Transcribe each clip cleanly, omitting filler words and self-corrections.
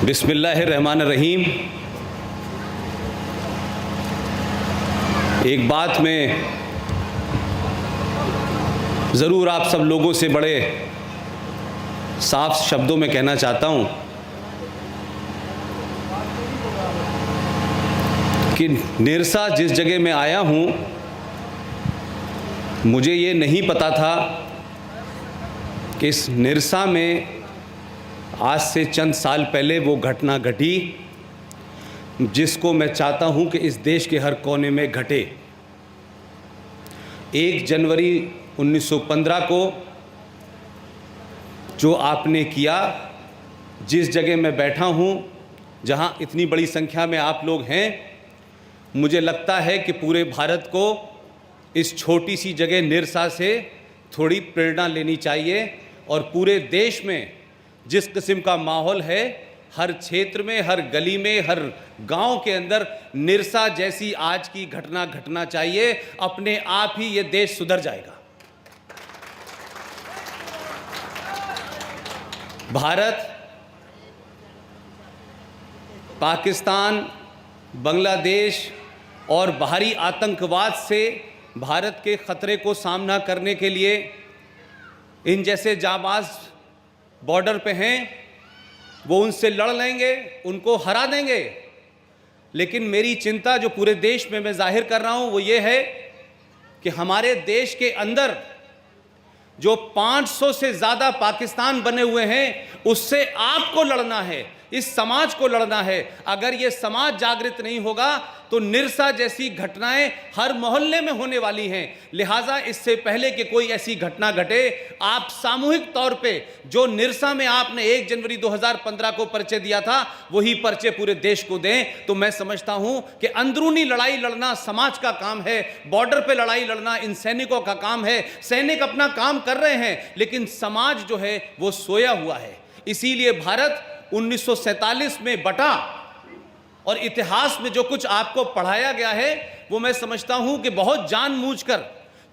बिस्मिल्लाहिर्रहमानिर्रहीम। एक बात मैं ज़रूर आप सब लोगों से बड़े साफ शब्दों में कहना चाहता हूँ कि निरसा जिस जगह मैं आया हूँ, मुझे ये नहीं पता था कि इस निरसा में आज से चंद साल पहले वो घटना घटी जिसको मैं चाहता हूं कि इस देश के हर कोने में घटे। 1 जनवरी 1915 को जो आपने किया, जिस जगह मैं बैठा हूं, जहां इतनी बड़ी संख्या में आप लोग हैं, मुझे लगता है कि पूरे भारत को इस छोटी सी जगह निरसा से थोड़ी प्रेरणा लेनी चाहिए। और पूरे देश में जिस किस्म का माहौल है, हर क्षेत्र में, हर गली में, हर गांव के अंदर निरसा जैसी आज की घटना घटना चाहिए। अपने आप ही ये देश सुधर जाएगा। भारत, पाकिस्तान, बांग्लादेश और बाहरी आतंकवाद से भारत के खतरे को सामना करने के लिए इन जैसे जाबाज बॉर्डर पे हैं, वो उनसे लड़ लेंगे, उनको हरा देंगे। लेकिन मेरी चिंता जो पूरे देश में मैं जाहिर कर रहा हूं वो ये है कि हमारे देश के अंदर जो 500 से ज़्यादा पाकिस्तान बने हुए हैं, उससे आपको लड़ना है, इस समाज को लड़ना है। अगर ये समाज जागृत नहीं होगा तो निरसा जैसी घटनाएं हर मोहल्ले में होने वाली हैं। लिहाजा इससे पहले कि कोई ऐसी घटना घटे, आप सामूहिक तौर पे जो निरसा में आपने 1 जनवरी 2015 को परिचय दिया था, वही परिचय पूरे देश को दें। तो मैं समझता हूं कि अंदरूनी लड़ाई लड़ना समाज का काम है, बॉर्डर पे लड़ाई लड़ना इन सैनिकों का काम है। सैनिक अपना काम कर रहे हैं, लेकिन समाज जो है वो सोया हुआ है। इसीलिए भारत 1947 में बटा और इतिहास में जो कुछ आपको पढ़ाया गया है, वो मैं समझता हूं कि बहुत जानबूझकर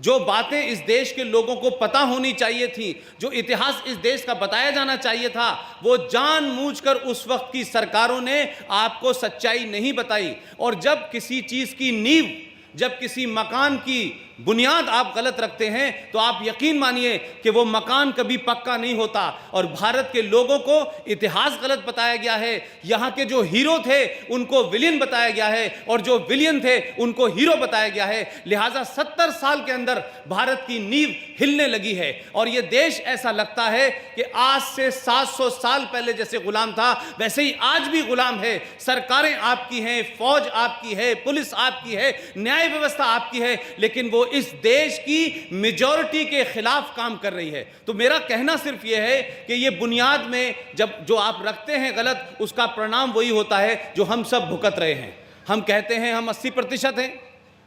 जो बातें इस देश के लोगों को पता होनी चाहिए थी, जो इतिहास इस देश का बताया जाना चाहिए था, वो जानबूझकर उस वक्त की सरकारों ने आपको सच्चाई नहीं बताई। और जब किसी चीज़ की नींव, जब किसी मकान की बुनियाद आप गलत रखते हैं, तो आप यकीन मानिए कि वो मकान कभी पक्का नहीं होता। और भारत के लोगों को इतिहास गलत बताया गया है। यहाँ के जो हीरो थे उनको विलियन बताया गया है, और जो विलियन थे उनको हीरो बताया गया है। लिहाजा 70 साल के अंदर भारत की नींव हिलने लगी है। और ये देश ऐसा लगता है कि आज से 700 साल पहले जैसे गुलाम था, वैसे ही आज भी गुलाम है। सरकारें आपकी हैं, फौज आपकी है, पुलिस आपकी है, न्याय व्यवस्था आपकी है, लेकिन वो इस देश की मेजॉरिटी के खिलाफ काम कर रही है। तो मेरा कहना सिर्फ यह है कि ये बुनियाद में जब जो आप रखते हैं गलत, उसका परिणाम वही होता है जो हम सब भुगत रहे हैं। हम कहते हैं हम 80% हैं,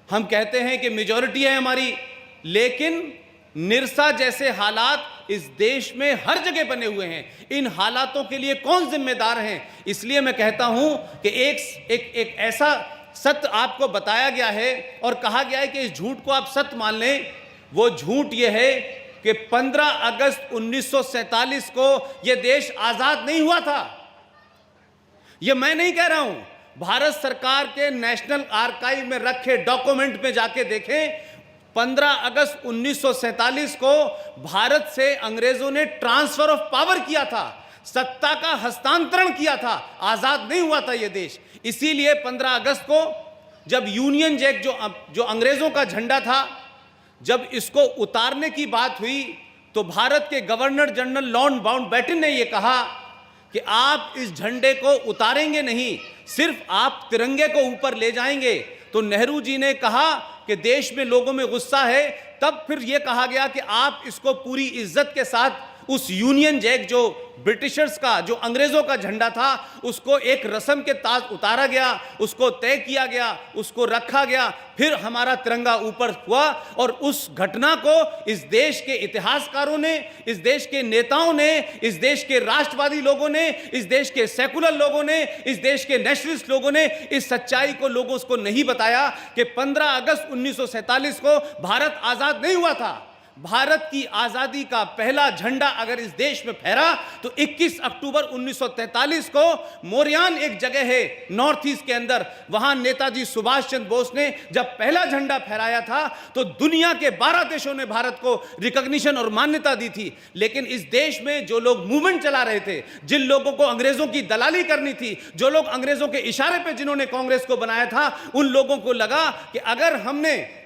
हम कहते हैं कि मेजॉरिटी है हमारी, लेकिन निरसा जैसे हालात इस देश में हर जगह बने हुए हैं। इन हालातों के लिए कौन जिम्मेदार हैं? इसलिए मैं कहता हूं कि एक ऐसा सत्य आपको बताया गया है और कहा गया है कि इस झूठ को आप सत्य मान लें। वो झूठ ये है कि 15 अगस्त 1947 को यह देश आजाद नहीं हुआ था। यह मैं नहीं कह रहा हूं, भारत सरकार के नेशनल आर्काइव में रखे डॉक्यूमेंट में जाके देखें। 15 अगस्त 1947 को भारत से अंग्रेजों ने ट्रांसफर ऑफ पावर किया था, सत्ता का हस्तांतरण किया था। आजाद नहीं हुआ था यह देश। इसीलिए 15 अगस्त को जब यूनियन जैक जो अंग्रेजों का झंडा था, जब इसको उतारने की बात हुई, तो भारत के गवर्नर जनरल लॉर्ड माउंटबेटन ने यह कहा कि आप इस झंडे को उतारेंगे नहीं, सिर्फ आप तिरंगे को ऊपर ले जाएंगे। तो नेहरू जी ने कहा कि देश में लोगों में गुस्सा है। तब फिर यह कहा गया कि आप इसको पूरी इज्जत के साथ उस यूनियन जैक जो ब्रिटिशर्स का, जो अंग्रेजों का झंडा था, उसको एक रस्म के ताज उतारा गया, उसको तय किया गया, उसको रखा गया, फिर हमारा तिरंगा ऊपर हुआ। और उस घटना को इस देश के इतिहासकारों ने, इस देश के नेताओं ने, इस देश के राष्ट्रवादी लोगों ने, इस देश के सेकुलर लोगों ने, इस देश के नेशनलिस्ट लोगों ने इस सच्चाई को लोगों को नहीं बताया कि 15 अगस्त 1947 को भारत आजाद नहीं हुआ था। भारत की आजादी का पहला झंडा अगर इस देश में फहरा तो 21 अक्टूबर 1943 को मोरयान एक जगह है नॉर्थ ईस्ट के अंदर, वहां नेताजी सुभाष चंद्र बोस ने जब पहला झंडा फहराया था तो दुनिया के 12 देशों ने भारत को रिकॉग्निशन और मान्यता दी थी। लेकिन इस देश में जो लोग मूवमेंट चला रहे थे, जिन लोगों को अंग्रेजों की दलाली करनी थी, जो लोग अंग्रेजों के इशारे पे जिन्होंने कांग्रेस को बनाया था, उन लोगों को लगा कि अगर हमने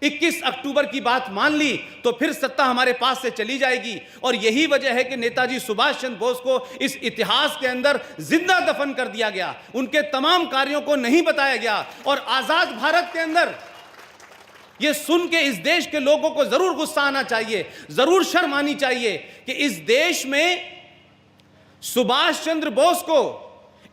21 अक्टूबर की बात मान ली तो फिर सत्ता हमारे पास से चली जाएगी। और यही वजह है कि नेताजी सुभाष चंद्र बोस को इस इतिहास के अंदर जिंदा दफन कर दिया गया, उनके तमाम कार्यों को नहीं बताया गया। और आजाद भारत के अंदर यह सुन के इस देश के लोगों को जरूर गुस्सा आना चाहिए, जरूर शर्म आनी चाहिए कि इस देश में सुभाष चंद्र बोस को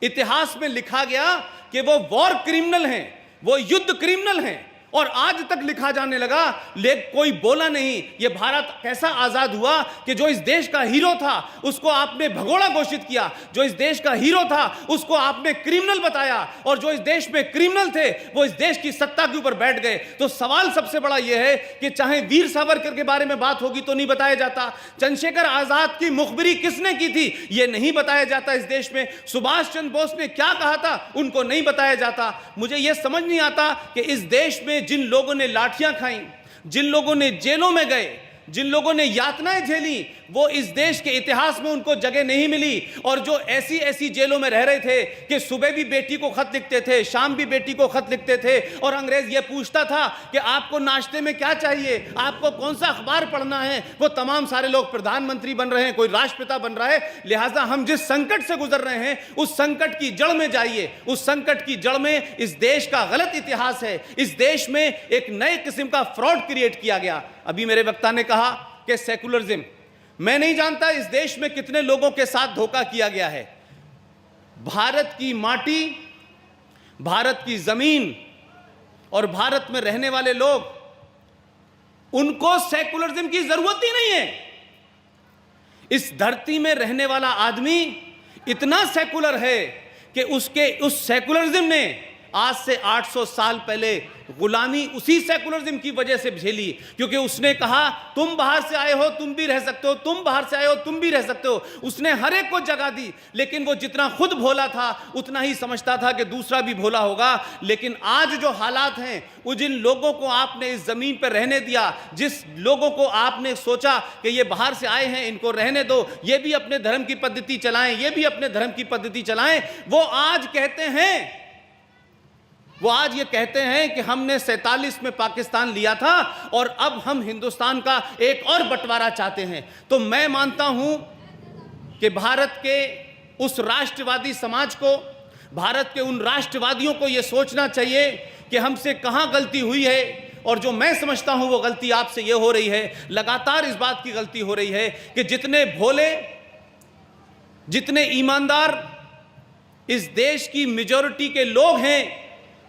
इतिहास में लिखा गया कि वो वॉर क्रिमिनल हैं, वो युद्ध क्रिमिनल हैं, और आज तक लिखा जाने लगा, लेकिन कोई बोला नहीं। ये भारत कैसा आजाद हुआ कि जो इस देश का हीरो था उसको आपने भगोड़ा घोषित किया, जो इस देश का हीरो था उसको आपने क्रिमिनल बताया, और जो इस देश में क्रिमिनल थे वो इस देश की सत्ता के ऊपर बैठ गए। तो सवाल सबसे बड़ा यह है कि चाहे वीर सावरकर के बारे में बात होगी तो नहीं बताया जाता, चंद्रशेखर आजाद की मुखबिरी किसने की थी यह नहीं बताया जाता इस देश में, सुभाष चंद्र बोस ने क्या कहा था उनको नहीं बताया जाता। मुझे यह समझ नहीं आता कि इस देश में जिन लोगों ने लाठियां खाई, जिन लोगों ने जेलों में गए, जिन लोगों ने यातनाएं झेली, वो इस देश के इतिहास में उनको जगह नहीं मिली। और जो ऐसी ऐसी जेलों में रह रहे थे कि सुबह भी बेटी को खत लिखते थे, शाम भी बेटी को खत लिखते थे, और अंग्रेज ये पूछता था कि आपको नाश्ते में क्या चाहिए, आपको कौन सा अखबार पढ़ना है, वो तमाम सारे लोग प्रधानमंत्री बन रहे हैं, कोई राष्ट्रपिता बन रहा है। लिहाजा हम जिस संकट से गुजर रहे हैं उस संकट की जड़ में जाइए, उस संकट की जड़ में इस देश का गलत इतिहास है, इस देश में एक नए किस्म का फ्रॉड क्रिएट किया गया। अभी मेरे वक्ता ने कहा कि सेकुलरिज्म, मैं नहीं जानता इस देश में कितने लोगों के साथ धोखा किया गया है। भारत की माटी, भारत की जमीन और भारत में रहने वाले लोग, उनको सेकुलरिज्म की जरूरत ही नहीं है। इस धरती में रहने वाला आदमी इतना सेकुलर है कि उसके उस सेकुलरिज्म ने आज से 800 साल पहले गुलामी उसी सेकुलरिज्म की वजह से झेली, क्योंकि उसने कहा तुम बाहर से आए हो तुम भी रह सकते हो, तुम बाहर से आए हो तुम भी रह सकते हो। उसने हर एक को जगह दी, लेकिन वो जितना खुद भोला था उतना ही समझता था कि दूसरा भी भोला होगा। लेकिन आज जो हालात हैं, वो जिन लोगों को आपने इस जमीन पर रहने दिया, जिस लोगों को आपने सोचा कि ये बाहर से आए हैं इनको रहने दो, ये भी अपने धर्म की पद्धति चलाएं, ये भी अपने धर्म की पद्धति चलाएं, वो आज ये कहते हैं कि हमने 47 में पाकिस्तान लिया था और अब हम हिंदुस्तान का एक और बंटवारा चाहते हैं। तो मैं मानता हूं कि भारत के उस राष्ट्रवादी समाज को, भारत के उन राष्ट्रवादियों को यह सोचना चाहिए कि हमसे कहां गलती हुई है। और जो मैं समझता हूं वो गलती आपसे यह हो रही है, लगातार इस बात की गलती हो रही है कि जितने भोले, जितने ईमानदार इस देश की मेजॉरिटी के लोग हैं,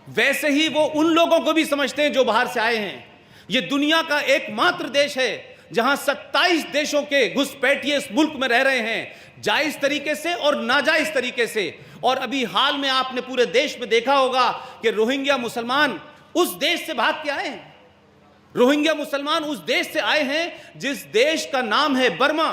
वैसे ही वो उन लोगों को भी समझते हैं जो बाहर से आए हैं। ये दुनिया का एकमात्र देश है जहां 27 देशों के घुसपैठिए इस मुल्क में रह रहे हैं, जायज तरीके से और नाजायज तरीके से। और अभी हाल में आपने पूरे देश में देखा होगा कि रोहिंग्या मुसलमान उस देश से भाग के आए हैं। रोहिंग्या मुसलमान उस देश से आए हैं जिस देश का नाम है बर्मा,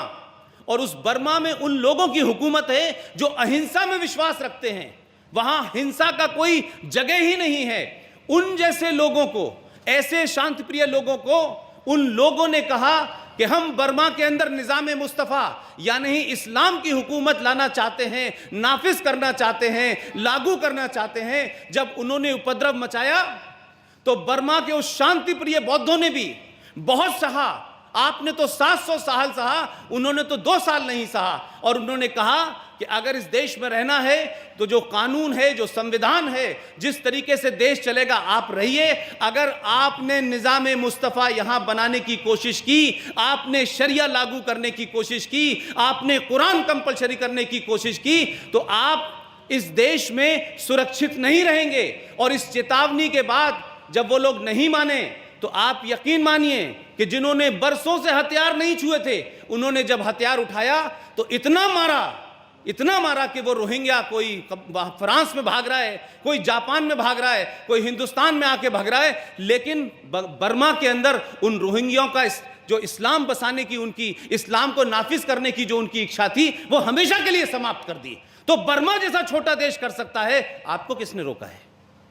और उस बर्मा में उन लोगों की हुकूमत है जो अहिंसा में विश्वास रखते हैं। वहां हिंसा का कोई जगह ही नहीं है। उन जैसे लोगों को, ऐसे शांतिप्रिय लोगों को, उन लोगों ने कहा कि हम बर्मा के अंदर निज़ाम मुस्तफ़ा यानी इस्लाम की हुकूमत लाना चाहते हैं, नाफिज करना चाहते हैं, लागू करना चाहते हैं। जब उन्होंने उपद्रव मचाया तो बर्मा के उस शांतिप्रिय बौद्धों ने भी बहुत सहा। आपने तो 700 साल सहा, उन्होंने तो 2 साल नहीं सहा। और उन्होंने कहा कि अगर इस देश में रहना है तो जो कानून है, जो संविधान है, जिस तरीके से देश चलेगा आप रहिए। अगर आपने निज़ाम मुस्तफ़ा यहां बनाने की कोशिश की, आपने शरिया लागू करने की कोशिश की, आपने कुरान कंपलसरी करने की कोशिश की, तो आप इस देश में सुरक्षित नहीं रहेंगे। और इस चेतावनी के बाद जब वो लोग नहीं माने तो आप यकीन मानिए कि जिन्होंने बरसों से हथियार नहीं छुए थे, उन्होंने जब हथियार उठाया तो इतना मारा इतना मारा कि वो रोहिंग्या कोई फ्रांस में भाग रहा है, कोई जापान में भाग रहा है, कोई हिंदुस्तान में आके भाग रहा है, लेकिन बर्मा के अंदर उन रोहिंग्याओं का जो इस्लाम बसाने की, उनकी इस्लाम को नाफिज करने की जो उनकी इच्छा थी, वो हमेशा के लिए समाप्त कर दी। तो बर्मा जैसा छोटा देश कर सकता है, आपको किसने रोका है?